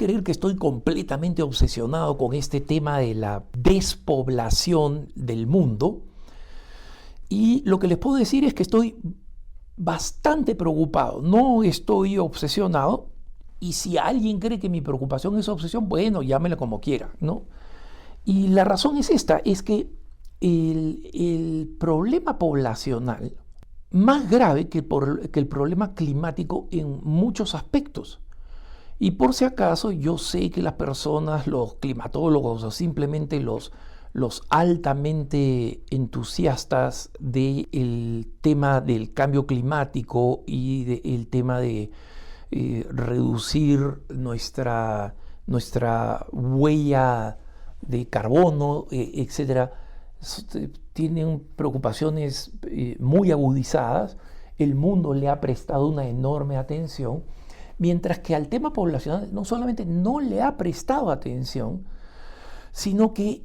creer que estoy completamente obsesionado con este tema de la despoblación del mundo. Y lo que les puedo decir es que estoy bastante preocupado, no estoy obsesionado. Y si alguien cree que mi preocupación es obsesión, bueno, llámela como quiera, ¿no? Y la razón es esta, es que el problema poblacional más grave que el problema climático en muchos aspectos. Y por si acaso, yo sé que las personas, los climatólogos o simplemente los altamente entusiastas del tema del cambio climático y del tema de reducir nuestra huella de carbono, etcétera, tienen preocupaciones muy agudizadas. El mundo le ha prestado una enorme atención, mientras que al tema poblacional no solamente no le ha prestado atención, sino que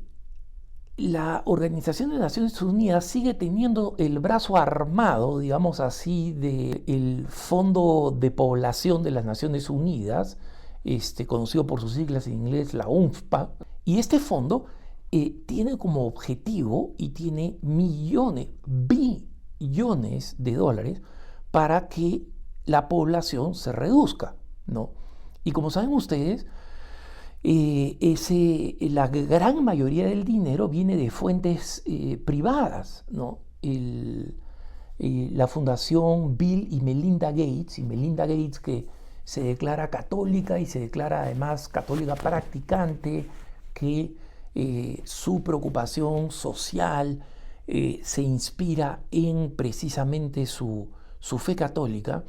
la Organización de Naciones Unidas sigue teniendo el brazo armado, digamos así, del Fondo de Población de las Naciones Unidas, conocido por sus siglas en inglés, la UNFPA. Y este fondo tiene como objetivo y tiene billones de dólares para que la población se reduzca, ¿no? Y como saben ustedes, la gran mayoría del dinero viene de fuentes privadas, ¿no? La fundación Bill y Melinda Gates, que se declara católica y se declara además católica practicante, que su preocupación social se inspira en precisamente su fe católica.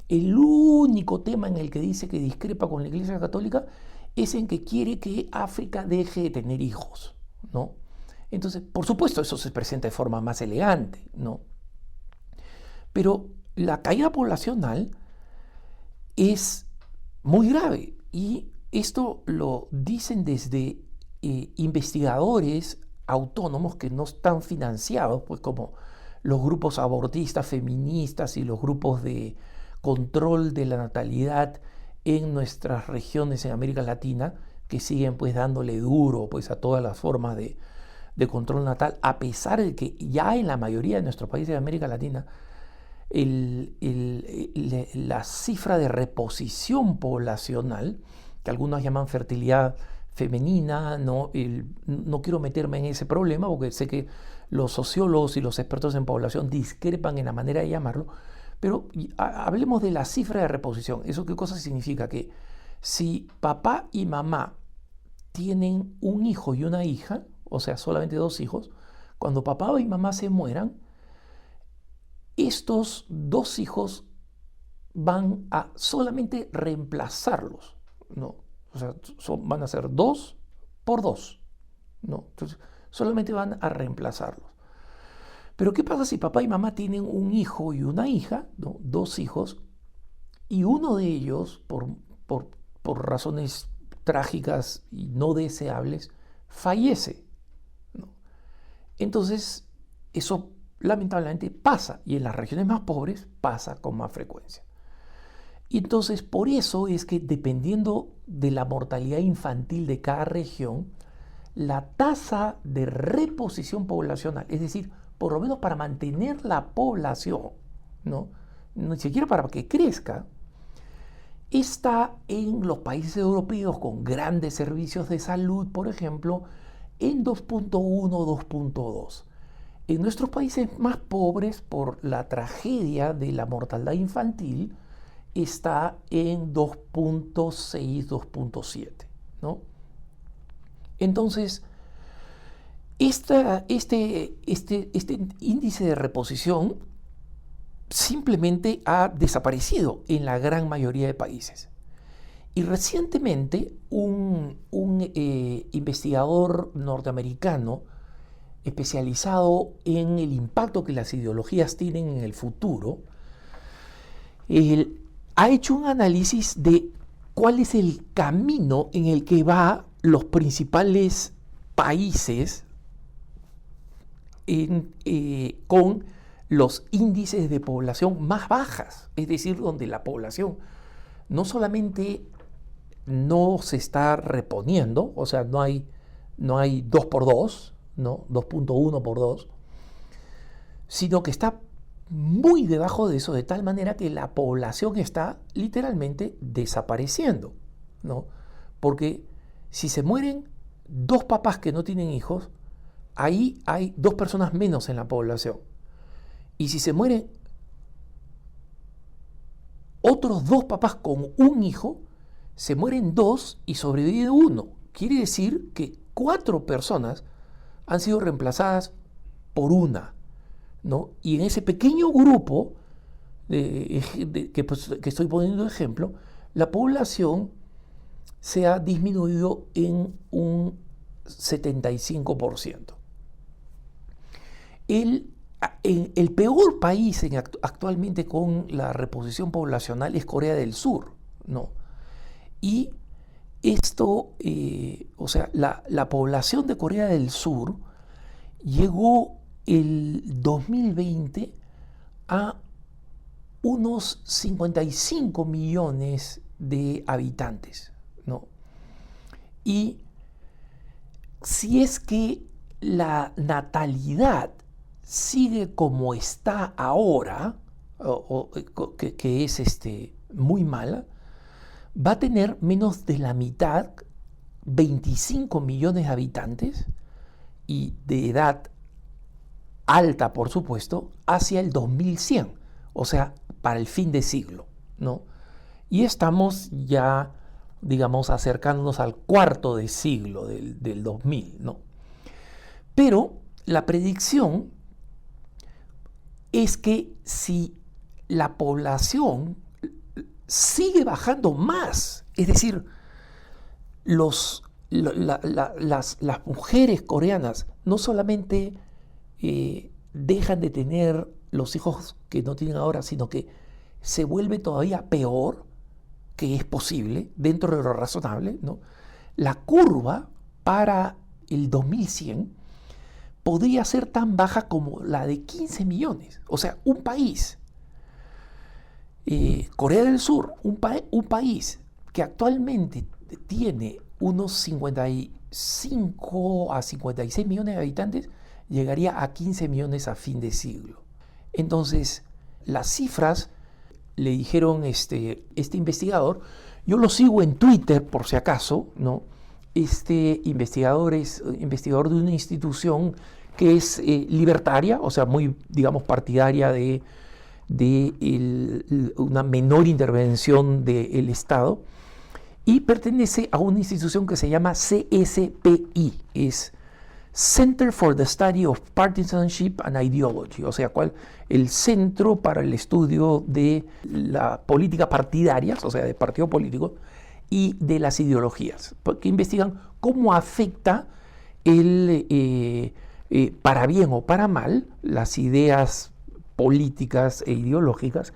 El único tema en el que dice que discrepa con la Iglesia Católica es en que quiere que África deje de tener hijos, ¿no? Entonces, por supuesto, eso se presenta de forma más elegante, ¿no? Pero la caída poblacional es muy grave y esto lo dicen desde investigadores autónomos que no están financiados, pues como los grupos abortistas, feministas y los grupos de control de la natalidad en nuestras regiones en América Latina, que siguen pues dándole duro pues a todas las formas de control natal, a pesar de que ya en la mayoría de nuestros países de América Latina la cifra de reposición poblacional, que algunos llaman fertilidad femenina, no quiero meterme en ese problema porque sé que los sociólogos y los expertos en población discrepan en la manera de llamarlo, pero hablemos de la cifra de reposición. ¿Eso qué cosa significa? Que si papá y mamá tienen un hijo y una hija, o sea, solamente dos hijos, cuando papá y mamá se mueran, estos dos hijos van a solamente reemplazarlos, ¿no? O sea, van a ser 2 por 2, ¿no? Entonces, solamente van a reemplazarlos. Pero ¿qué pasa si papá y mamá tienen un hijo y una hija, ¿no? Dos hijos, y uno de ellos, por razones trágicas y no deseables, fallece, ¿no? Entonces, eso lamentablemente pasa, y en las regiones más pobres pasa con más frecuencia. Y entonces, por eso es que dependiendo de la mortalidad infantil de cada región, la tasa de reposición poblacional, es decir, por lo menos para mantener la población, ¿no? Ni siquiera para que crezca, está en los países europeos con grandes servicios de salud, por ejemplo, en 2.1, 2.2. En nuestros países más pobres, por la tragedia de la mortalidad infantil, está en 2.6, 2.7, ¿no? Entonces, este índice de reposición simplemente ha desaparecido en la gran mayoría de países. Y recientemente un investigador norteamericano especializado en el impacto que las ideologías tienen en el futuro, ha hecho un análisis de cuál es el camino en el que van los principales países con los índices de población más bajas, es decir, donde la población no solamente no se está reponiendo, o sea, no hay 2 por 2, ¿no? 2.1 por 2, sino que está muy debajo de eso, de tal manera que la población está literalmente desapareciendo, ¿no? Porque si se mueren 2 papás que no tienen hijos, ahí hay 2 personas menos en la población. Y si se mueren otros 2 papás con un hijo, se mueren 2 y sobrevive 1. Quiere decir que 4 personas han sido reemplazadas por una, ¿no? Y en ese pequeño grupo que estoy poniendo de ejemplo, la población se ha disminuido en un 75%. El peor país actualmente con la reposición poblacional es Corea del Sur, ¿no? Y esto, o sea, la población de Corea del Sur llegó el 2020 a unos 55 millones de habitantes, ¿no? Y si es que la natalidad sigue como está ahora, que es muy mala, va a tener menos de la mitad, 25 millones de habitantes, y de edad alta, por supuesto, hacia el 2100, o sea, para el fin de siglo, ¿no? Y estamos ya, digamos, acercándonos al cuarto de siglo del 2000, ¿no? Pero la predicción es que si la población sigue bajando más, es decir, las mujeres coreanas no solamente dejan de tener los hijos que no tienen ahora, sino que se vuelve todavía peor, que es posible, dentro de lo razonable, ¿no? La curva para el 2100 podría ser tan baja como la de 15 millones. O sea, un país, Corea del Sur, un país que actualmente tiene unos 55 a 56 millones de habitantes, llegaría a 15 millones a fin de siglo. Entonces, las cifras, le dijeron este investigador, yo lo sigo en Twitter por si acaso, ¿no? Este investigador es investigador de una institución que es libertaria, o sea, muy, digamos, partidaria de una menor intervención del Estado, y pertenece a una institución que se llama CSPI, es Center for the Study of Partisanship and Ideology, o sea, el Centro para el Estudio de la Política Partidarias, o sea, de partido político, y de las ideologías, que investigan cómo afecta para bien o para mal, las ideas políticas e ideológicas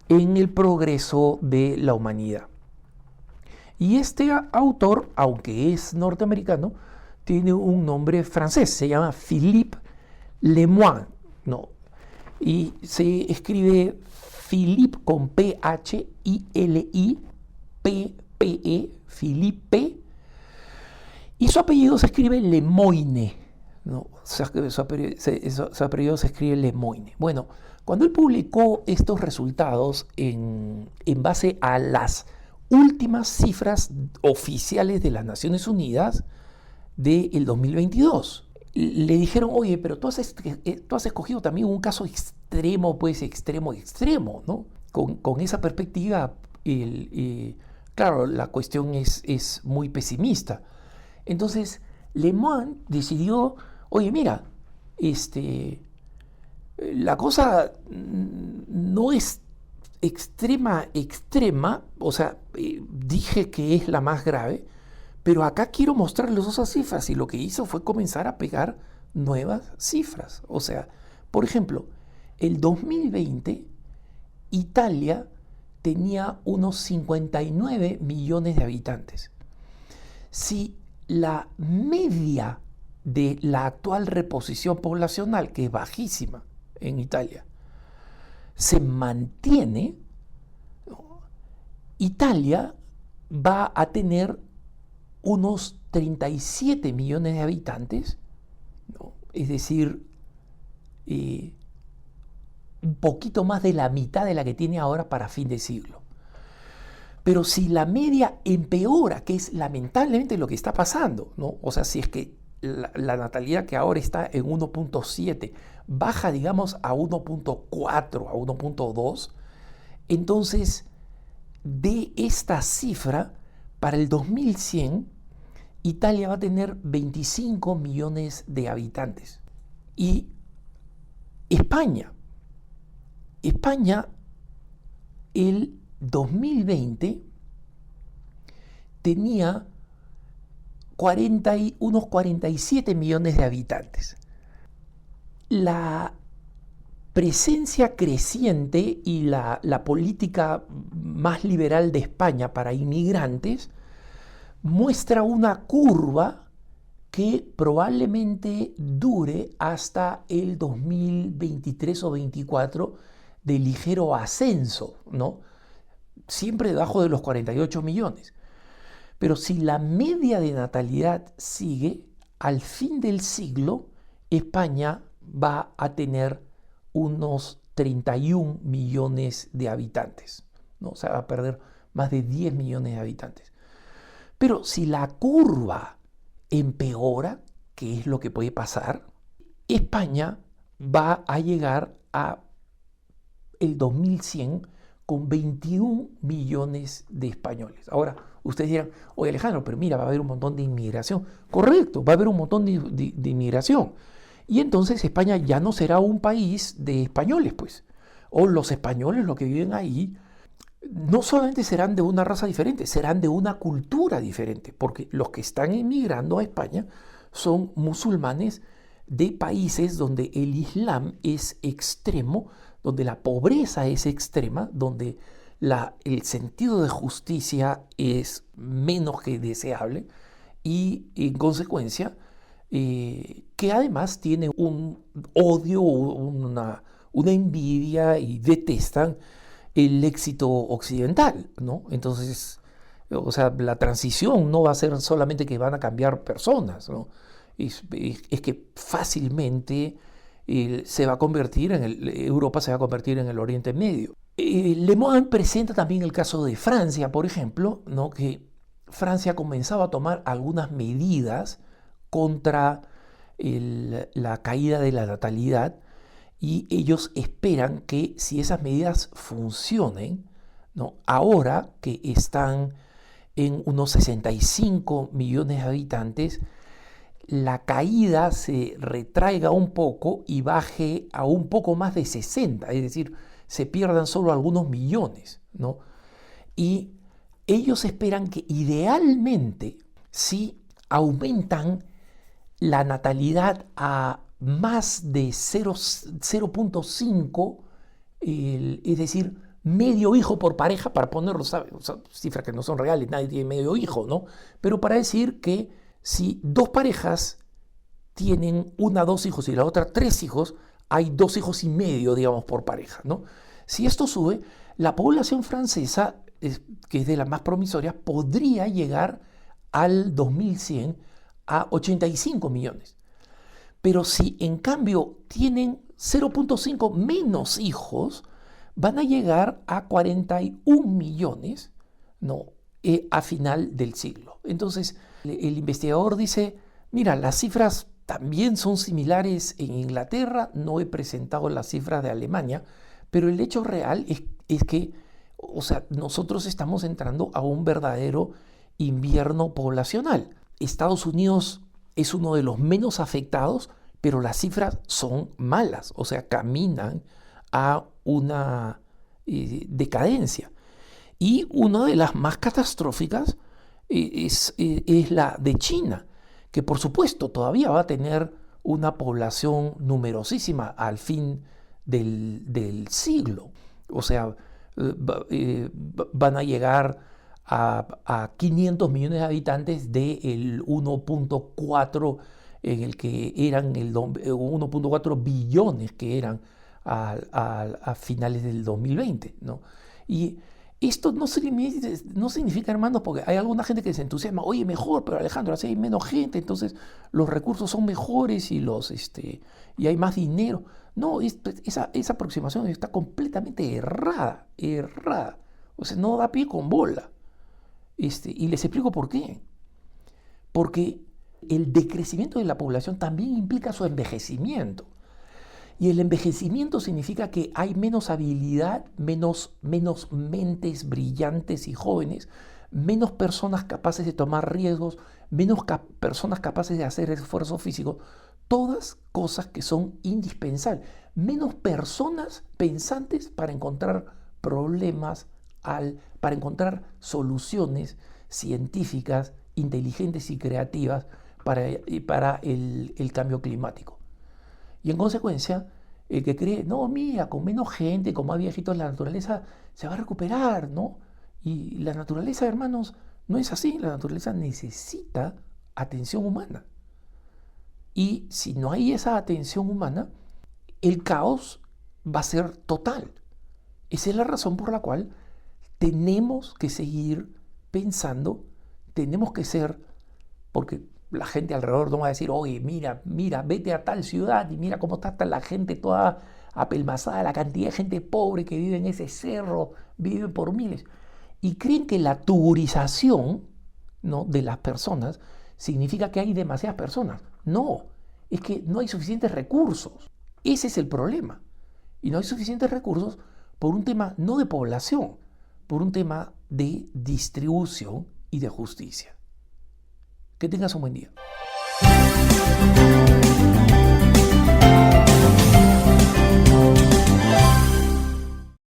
en el progreso de la humanidad. Y este autor, aunque es norteamericano, tiene un nombre francés, se llama Philippe Lemoine, ¿no? Y se escribe Philippe con Philippe, Philippe, y su apellido se escribe Lemoine, ¿no? Su apellido se escribe Lemoine. Bueno, cuando él publicó estos resultados en base a las últimas cifras oficiales de las Naciones Unidas del 2022, le dijeron, oye, pero tú has escogido también un caso extremo, pues extremo, ¿no? Con esa perspectiva, claro, la cuestión es muy pesimista. Entonces, Lemoine decidió, oye, mira, la cosa no es extrema, o sea, dije que es la más grave, pero acá quiero mostrarles esas cifras, y lo que hizo fue comenzar a pegar nuevas cifras. O sea, por ejemplo, el 2020, Italia tenía unos 59 millones de habitantes. Si la media de la actual reposición poblacional, que es bajísima en Italia, se mantiene, Italia va a tener unos 37 millones de habitantes, ¿no? Es decir, un poquito más de la mitad de la que tiene ahora para fin de siglo. Pero si la media empeora, que es lamentablemente lo que está pasando, ¿no? O sea, si es que la natalidad que ahora está en 1.7 baja, digamos, a 1.4, a 1.2, entonces de esta cifra, para el 2100, Italia va a tener 25 millones de habitantes. Y España, el 2020 tenía unos 47 millones de habitantes. La presencia creciente y la política más liberal de España para inmigrantes muestra una curva que probablemente dure hasta el 2023 o 2024 de ligero ascenso, ¿no? Siempre debajo de los 48 millones. Pero si la media de natalidad sigue, al fin del siglo, España va a tener unos 31 millones de habitantes, ¿no? O sea, va a perder más de 10 millones de habitantes. Pero si la curva empeora, que es lo que puede pasar, España va a llegar a el 2100 con 21 millones de españoles. Ahora, ustedes dirán, oye Alejandro, pero mira, va a haber un montón de inmigración. Correcto, va a haber un montón de inmigración. Y entonces España ya no será un país de españoles, pues. O los españoles, los que viven ahí, no solamente serán de una raza diferente, serán de una cultura diferente, porque los que están emigrando a España son musulmanes de países donde el Islam es extremo, donde la pobreza es extrema, donde el sentido de justicia es menos que deseable y en consecuencia que además tiene un odio, una envidia y detestan el éxito occidental, ¿no? Entonces, o sea, la transición no va a ser solamente que van a cambiar personas, ¿no? Es que fácilmente se va a convertir Europa se va a convertir en el Oriente Medio. Le Monde presenta también el caso de Francia, por ejemplo, ¿no? Que Francia comenzaba a tomar algunas medidas contra la caída de la natalidad y ellos esperan que si esas medidas funcionen, ¿no? Ahora que están en unos 65 millones de habitantes, la caída se retraiga un poco y baje a un poco más de 60, es decir, se pierdan solo algunos millones, ¿no? Y ellos esperan que idealmente, si aumentan la natalidad a más de 0.5, es decir, medio hijo por pareja, para ponerlo, ¿sabes? O sea, cifras que no son reales, nadie tiene medio hijo, ¿no? Pero para decir que si dos parejas tienen una 2 hijos y la otra 3 hijos, hay 2 hijos y medio, digamos, por pareja, ¿no? Si esto sube, la población francesa, que es de las más promisorias, podría llegar al 2100 a 85 millones. Pero si en cambio tienen 0.5 menos hijos, van a llegar a 41 millones, ¿no? A final del siglo. Entonces, el investigador dice, mira, las cifras también son similares en Inglaterra, no he presentado las cifras de Alemania, pero el hecho real es que, o sea, nosotros estamos entrando a un verdadero invierno poblacional. Estados Unidos es uno de los menos afectados, pero las cifras son malas, o sea, caminan a una decadencia. Y una de las más catastróficas es la de China, que por supuesto todavía va a tener una población numerosísima al fin del siglo. O sea, van a llegar a 500 millones de habitantes del 1.4 en el que eran 1.4 billones que eran a finales del 2020, ¿no? Y Esto no significa, hermanos, porque hay alguna gente que se entusiasma, oye, mejor, pero Alejandro, así hay menos gente, entonces los recursos son mejores y hay más dinero. No, esa aproximación está completamente errada. O sea, no da pie con bola. Y les explico por qué. Porque el decrecimiento de la población también implica su envejecimiento. Y el envejecimiento significa que hay menos habilidad, menos mentes brillantes y jóvenes, menos personas capaces de tomar riesgos, menos personas capaces de hacer esfuerzo físico. Todas cosas que son indispensables. Menos personas pensantes para encontrar problemas, para encontrar soluciones científicas, inteligentes y creativas para el cambio climático. Y en consecuencia, el que cree, no, mira, con menos gente, con más viejitos, la naturaleza se va a recuperar, ¿no? Y la naturaleza, hermanos, no es así. La naturaleza necesita atención humana. Y si no hay esa atención humana, el caos va a ser total. Esa es la razón por la cual tenemos que seguir pensando, tenemos que ser, porque la gente alrededor no va a decir, oye, mira, vete a tal ciudad y mira cómo está la gente toda apelmazada, la cantidad de gente pobre que vive en ese cerro, vive por miles. Y creen que la turización, ¿no?, de las personas significa que hay demasiadas personas. No, es que no hay suficientes recursos. Ese es el problema. Y no hay suficientes recursos por un tema no de población, por un tema de distribución y de justicia. Que tengas un buen día.